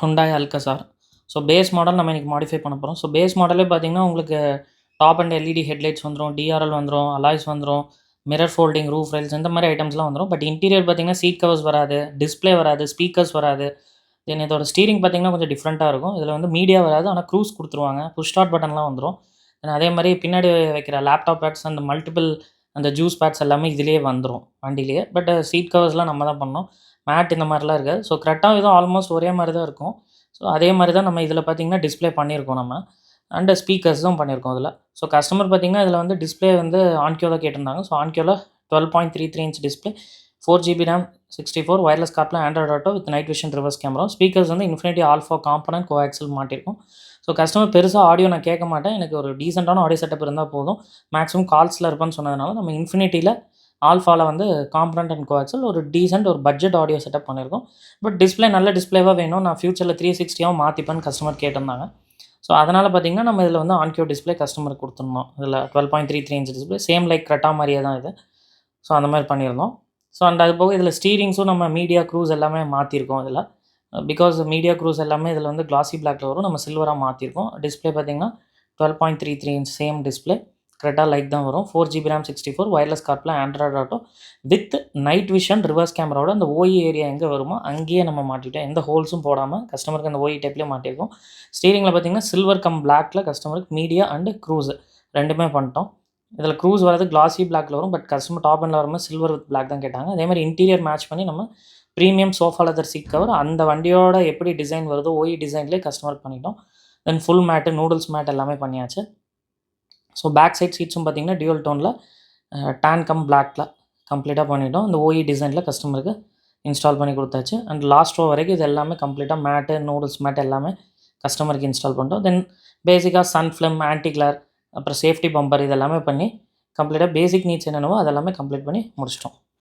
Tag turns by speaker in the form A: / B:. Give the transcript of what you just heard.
A: Hyundai Alcazar. So base model நம்ம இன்றைக்கி modify பண்ண போகிறோம். ஸோ பேஸ் மாடலே பார்த்தீங்கன்னா உங்களுக்கு டாப் அண்ட் எல்இடி ஹெட்லைட்ஸ் வந்துடும், டிஆர்எல் வந்துடும், அலாய்ஸ் வந்துடும், மிரர் ஃபோல்டிங், ரூஃப் ரைல்ஸ் இந்த மாதிரி ஐட்டம்ஸ்லாம் வந்துடும். பட் இன்டீரியர் பார்த்தீங்கன்னா சீட் கவர்ஸ் வராது, டிஸ்பிளே வராது, ஸ்பீக்கர்ஸ் வராது. தென் இதோட ஸ்டீரிங் பார்த்தீங்கன்னா கொஞ்சம் டிஃப்ரெண்ட்டாக இருக்கும். இதில் வந்து மீடியா வராது, ஆனால் க்ரூஸ் கொடுத்துருவாங்க. புஷ் ஸ்டார்ட் பட்டன்லாம் வந்துடும். தென் அதே மாதிரி பின்னாடி வைக்கிற லேப்டாப் பேட்ஸ் அந்த மல்டிபிள் அந்த ஜூஸ் பேட்ஸ் எல்லாமே இதிலேயே வந்துடும் வண்டியிலேயே. பட் சீட் கவர்ஸ்லாம் நம்ம தான் பண்ணோம். மேட் இந்த மாதிரிலாம் இருக்காது. ஸோ கரெக்டாக இதுவும் ஆல்மோஸ்ட் ஒரே மாதிரி தான் இருக்கும். ஸோ அதே மாதிரி தான் நம்ம இதில் பார்த்தீங்கன்னா டிஸ்பிளே பண்ணியிருக்கோம் நம்ம. அண்ட் ஸ்பீக்கர்ஸும் பண்ணியிருக்கோம் இதில். ஸோ கஸ்டமர் பார்த்தீங்கன்னா இதில் வந்து டிஸ்பிளே வந்து ONKYO தான் கேட்டிருந்தாங்க. ஸோ ONKYOவில் 12.33 inch display, 4GB RAM, 64 wireless CarPlay, Android Auto with night vision reverse camera. Speakers வந்து இன்ஃபினிட்டி ஆல்ஃபா காம்பனன்ட் கோஆக்சல் மாட்டிருக்கும். ஸோ கஸ்டமர் பெருசாக ஆடியோ நான் கேட்க மாட்டேன், எனக்கு ஒரு டீசெண்டான ஆடியோ செட்டப் இருந்தால் போதும், மேக்ஸிமம் கால்ஸில் இருப்பேன்னு சொன்னதுனால நம்ம இன்ஃபினிட்டியில் ஆல்ஃபாவில் வந்து காம்பனன்ட் அண்ட் கோஆக்சல் ஒரு டீசென்ட் ஒரு பட்ஜெட் ஆடியோ செட்டப் பண்ணியிருக்கோம். பட் டிஸ்பிளே நல்ல டிஸ்பிளேவாக வேணும், நான் ஃபியூச்சரில் 360 மாற்றிப்பேன்னு கஸ்டமர் கேட்டிருந்தாங்க. ஸோ அதனால் பார்த்தீங்கன்னா நம்ம இதில் வந்து ONKYO டிஸ்பிளே கஸ்டமருக்கு கொடுத்துருந்தோம். இதில் 12.33 inch display same like Creta மாதிரியே தான் இது. ஸோ அந்த மாதிரி பண்ணியிருந்தோம். ஸோ அண்ட் அது போக இதில் ஸ்டீரிங்ஸும் நம்ம மீடியா க்ரூஸ் எல்லாமே மாற்றிருக்கோம் இதில். பிகாஸ் மீடியா க்ரூஸ் எல்லாமே இதில் வந்து கிளாசி பிளாக்ல வரும், நம்ம சில்வராக மாற்றிருக்கோம். டிஸ்பிளே பார்த்தீங்கன்னா 12.33 inch same display, Creta like தான் வரும். 4GB RAM, 64 wireless CarPlay, Android Auto with night vision reverse கேமராவோட அந்த ஓஇ ஏரியா எங்கே வருமோ அங்கேயே நம்ம மாட்டிட்டோம். எந்த ஹோல்ஸும் போடாமல் கஸ்டமருக்கு அந்த ஓஇ டைப்லேயே மாட்டியிருக்கோம். ஸ்டீரிங்கில் பார்த்தீங்கன்னா சில்வர் கம் பிளாக்ல கஸ்டமருக்கு மீடியா அண்டு க்ரூஸ் ரெண்டுமே பண்ணிட்டோம். இதில் க்ரூஸ் வரது கிளாசி பிளாக்ல வரும், பட் கஸ்டமர் டாப் அண்டில் வரும்போது சில்வர் வித் பிளாக் தான் கேட்டாங்க. அதே மாதிரி இன்டீரியர் மேட்ச் பண்ணி நம்ம premium sofa leather seat cover அந்த வண்டியோட எப்படி டிசைன் வருதோ ஓஇ டிசைன்லேயே கஸ்டமருக்கு பண்ணிட்டோம். Then full mat, noodles mat எல்லாமே பண்ணியாச்சு. ஸோ பேக் சைட் சீட்ஸும் பார்த்தீங்கன்னா டியூவல் டோனில் டேன் கம் பிளாக்ல கம்ப்ளீட்டாக பண்ணிட்டோம். இந்த ஓஇ டிசைனில் கஸ்டமருக்கு இன்ஸ்டால் பண்ணி கொடுத்தாச்சு. அண்ட் லாஸ்ட் ரோ வரைக்கும் இது எல்லாமே கம்ப்ளீட்டாக மேட்டு, நூடுல்ஸ் மேட் எல்லாமே கஸ்டமருக்கு இன்ஸ்டால் பண்ணிட்டோம். தென் பேசிக்காக சன் ஃபிலிம், ஆன்டி கிளார், அப்புறம் சேஃப்டி பம்பர் இதெல்லாமே பண்ணி கம்ப்ளீட்டாக பேசிக் நீட்ஸ் என்னென்னவோ அதெல்லாமே கம்ப்ளீட் பண்ணி முடிச்சிட்டோம்.